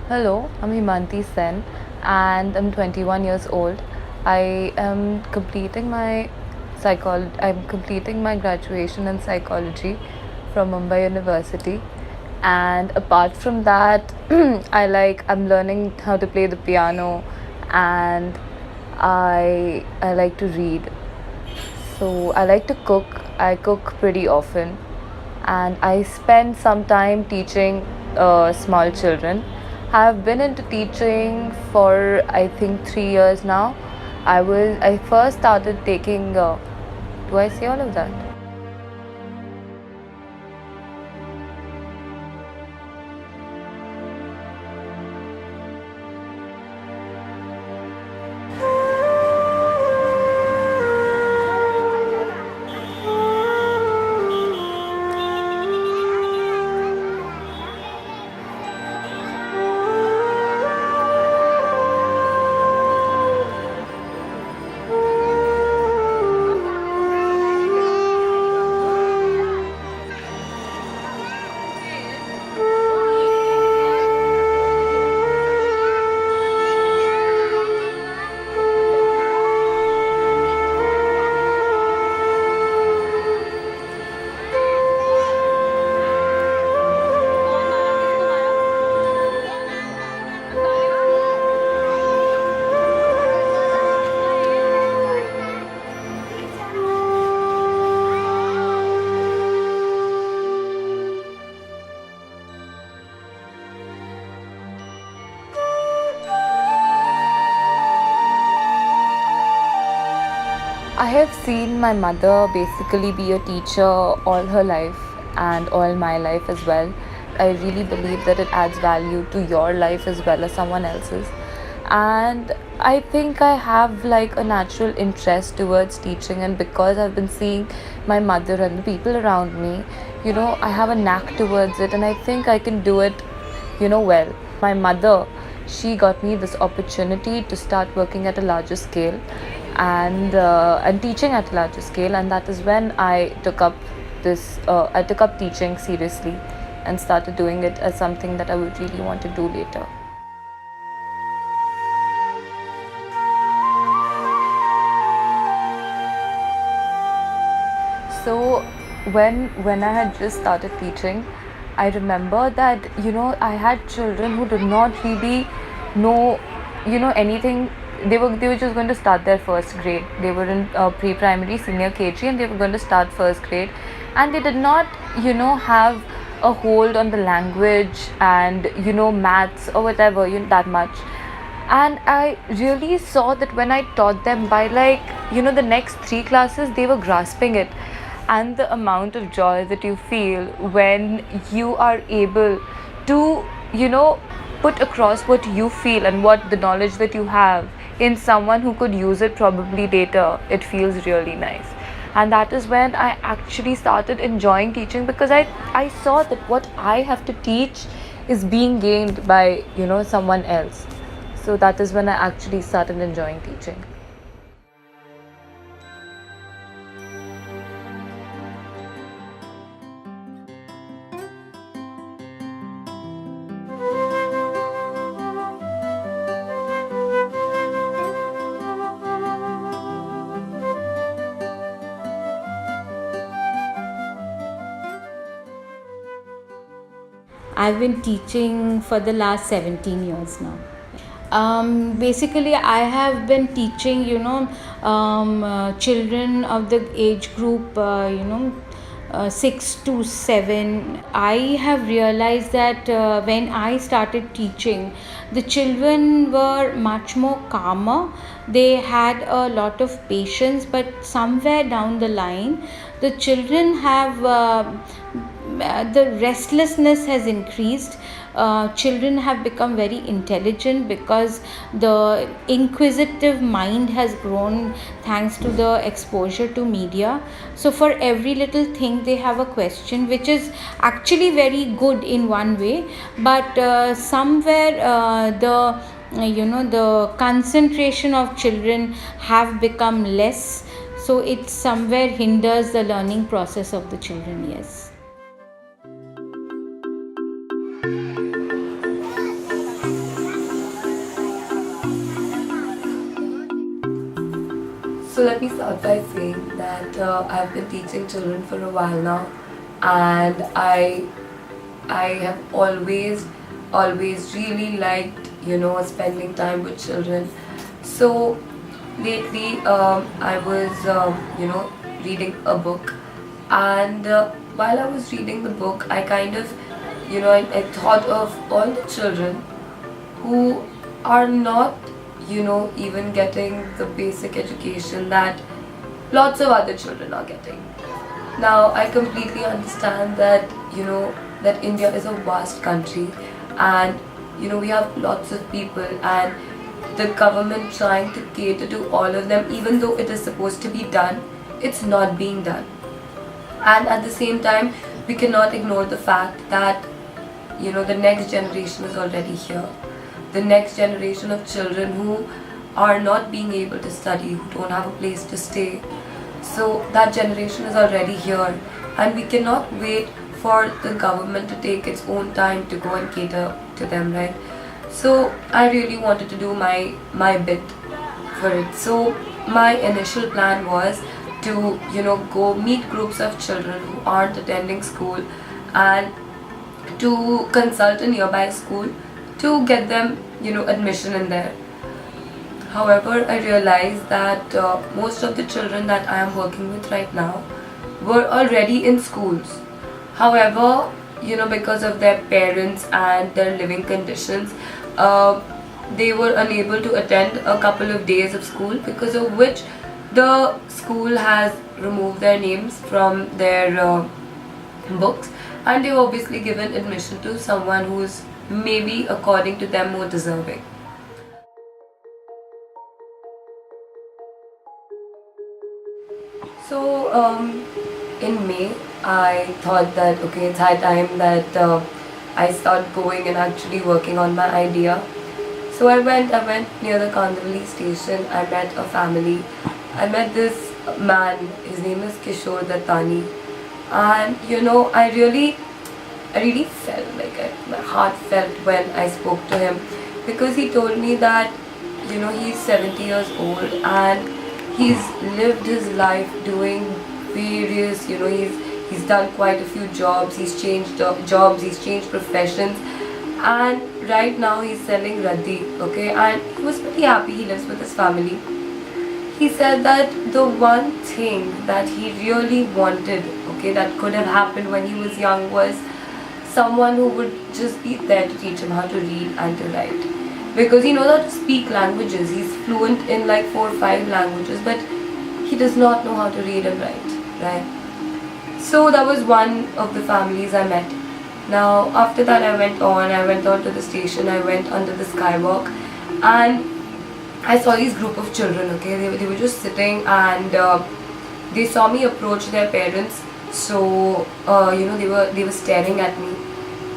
Hello, I'm Haimanti Sen and I'm 21 years old. I am completing my I'm completing my graduation in psychology from Mumbai University. And apart from that, I'm learning how to play the piano and I like to read. So I like to cook. I cook pretty often, and I spend some time teaching small children. I've been into teaching for I think 3 years now. I first started taking. Do I say all of that? I have seen my mother basically be a teacher all her life and all my life as well. I really believe that it adds value to your life as well as someone else's. And I think I have like a natural interest towards teaching, and because I've been seeing my mother and the people around me, I have a knack towards it, and I think I can do it, well. My mother, she got me this opportunity to start working at a larger scale and teaching at a larger scale, and that is when I took up teaching seriously and started doing it as something that I would really want to do later. So when I had just started teaching, I remember that I had children who did not really know anything. They were just going to start their first grade. They were in pre-primary, senior KG, and they were going to start first grade, and they did not have a hold on the language and maths or whatever that much. And I really saw that when I taught them, by the next three classes they were grasping it. And the amount of joy that you feel when you are able to put across what you feel and what the knowledge that you have in someone who could use it probably later, it feels really nice. And that is when I actually started enjoying teaching, because I saw that what I have to teach is being gained by someone else. So that is when I actually started enjoying teaching. I've been teaching for the last 17 years now. Basically, I have been teaching, children of the age group, 6 to 7. I have realized that when I started teaching, the children were much more calmer. They had a lot of patience, but somewhere down the line, the children have the restlessness has increased. Children have become very intelligent because the inquisitive mind has grown thanks to the exposure to media. So for every little thing they have a question, which is actually very good in one way, but somewhere the concentration of children have become less, so it somewhere hinders the learning process of the children. Yes. So let me start by saying that I've been teaching children for a while now, and I have always really liked spending time with children. So lately I was reading a book, and while I was reading the book, I kind of I thought of all the children who are not even getting the basic education that lots of other children are getting. Now I completely understand that that India is a vast country, and we have lots of people, and the government trying to cater to all of them, even though it is supposed to be done, it's not being done. And at the same time, we cannot ignore the fact that the next generation is already here. The next generation of children who are not being able to study, who don't have a place to stay. So that generation is already here, and we cannot wait for the government to take its own time to go and cater to them, right? So I really wanted to do my bit for it. So my initial plan was to go meet groups of children who aren't attending school, and to consult a nearby school to get them admission in there. However, I realized that most of the children that I am working with right now were already in schools. However, because of their parents and their living conditions, they were unable to attend a couple of days of school, because of which the school has removed their names from their books, and they've obviously given admission to someone who's maybe, according to them, more deserving. So in May, I thought that okay, it's high time that I start going and actually working on my idea. So I went near the Kandivali station. I met a family. I met this man. His name is Kishore Dattani, and I really felt like my heart felt when I spoke to him, because he told me that he's 70 years old, and he's lived his life doing various he's done quite a few jobs, he's changed jobs, he's changed professions, and right now he's selling raddi, okay, and he was pretty happy. He lives with his family. He said that the one thing that he really wanted, okay, that could have happened when he was young, was someone who would just be there to teach him how to read and to write, because he knows how to speak languages. He's fluent in like 4 or 5 languages, but he does not know how to read and write, right? So that was one of the families I met. Now after that, I went on to the station. I went under the skywalk, and I saw this group of children, okay, they were just sitting, and they saw me approach their parents. So they were staring at me,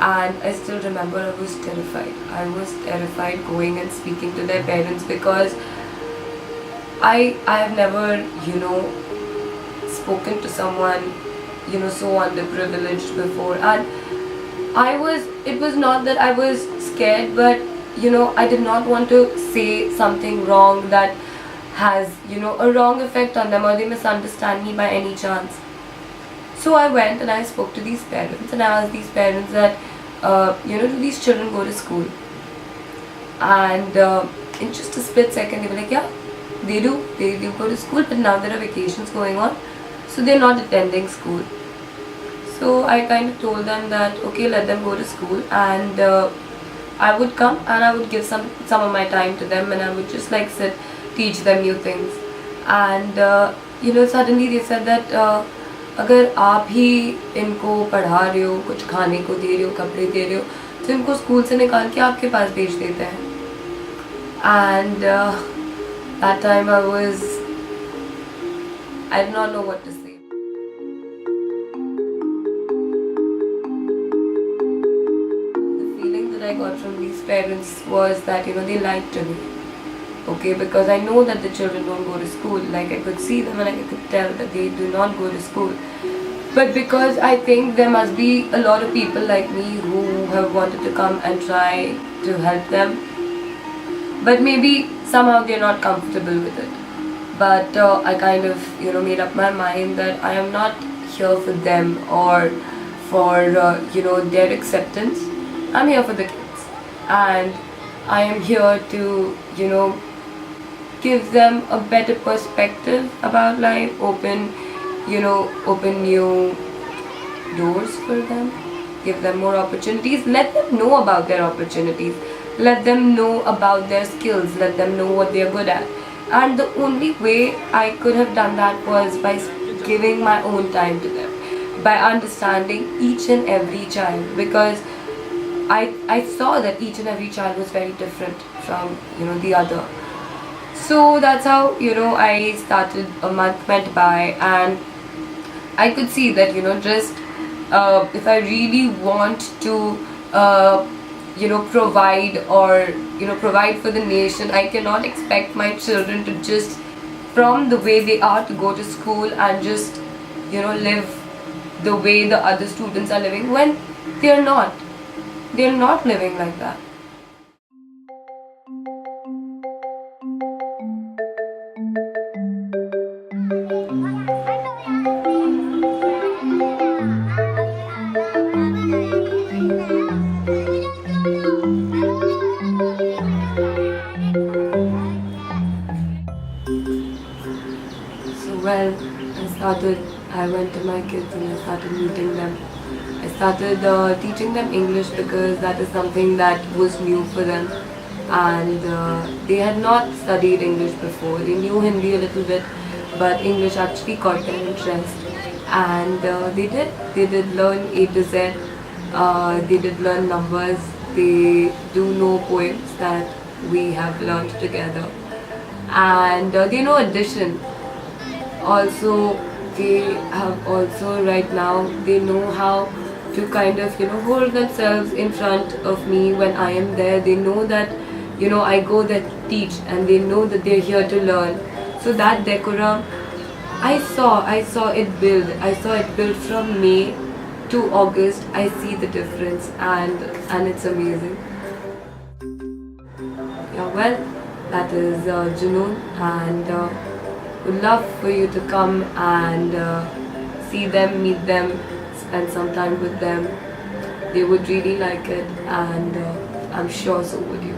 and I still remember I was terrified. I was terrified going and speaking to their parents, because I have never spoken to someone so underprivileged before, and it was not that I was scared, but I did not want to say something wrong that has a wrong effect on them, or they misunderstand me by any chance. So I went and I spoke to these parents, and I asked these parents that do these children go to school? And in just a split second they were like, yeah, they do go to school, but now there are vacations going on, so they're not attending school. So I kind of told them that okay, let them go to school, and I would come and I would give some of my time to them, and I would just like sit, teach them new things. And suddenly they said that अगर आप ही इनको पढ़ा रहे हो, कुछ खाने को दे रहे हो, कपड़े दे रहे हो, तो इनको स्कूल से निकाल के आपके पास भेज देते हैं. And that time I did not know what to say. The feeling that I got from these parents was that they lied to me, okay, because I know that the children don't go to school. Like, I could see them and I could tell that they do not go to school. But because I think there must be a lot of people like me who have wanted to come and try to help them, but maybe somehow they're not comfortable with it. but I kind of made up my mind that I am not here for them or for their acceptance. I'm here for the kids, and I am here to give them a better perspective about life, open new doors for them, give them more opportunities, let them know about their opportunities, let them know about their skills, let them know what they are good at. And the only way I could have done that was by giving my own time to them, by understanding each and every child, because I saw that each and every child was very different from the other. So that's how I started. A month went by, and I could see that just if I really want to provide, or provide for the nation, I cannot expect my children to just, from the way they are, to go to school and just live the way the other students are living, when they're not living like that. Well, I went to my kids and I started meeting them. I started teaching them English, because that is something that was new for them. And they had not studied English before. They knew Hindi a little bit, but English actually caught their interest. And they did learn A to Z. They did learn numbers. They do know poems that we have learned together. And they know addition. Also, they have also, right now, they know how to kind of hold themselves in front of me when I am there. They know that I go there to teach, and they know that they're here to learn. So that decorum, I saw it build. I saw it build from May to August. I see the difference, and it's amazing. Yeah, well, that is Junoon, and would love for you to come and see them, meet them, spend some time with them. They would really like it, and I'm sure so would you.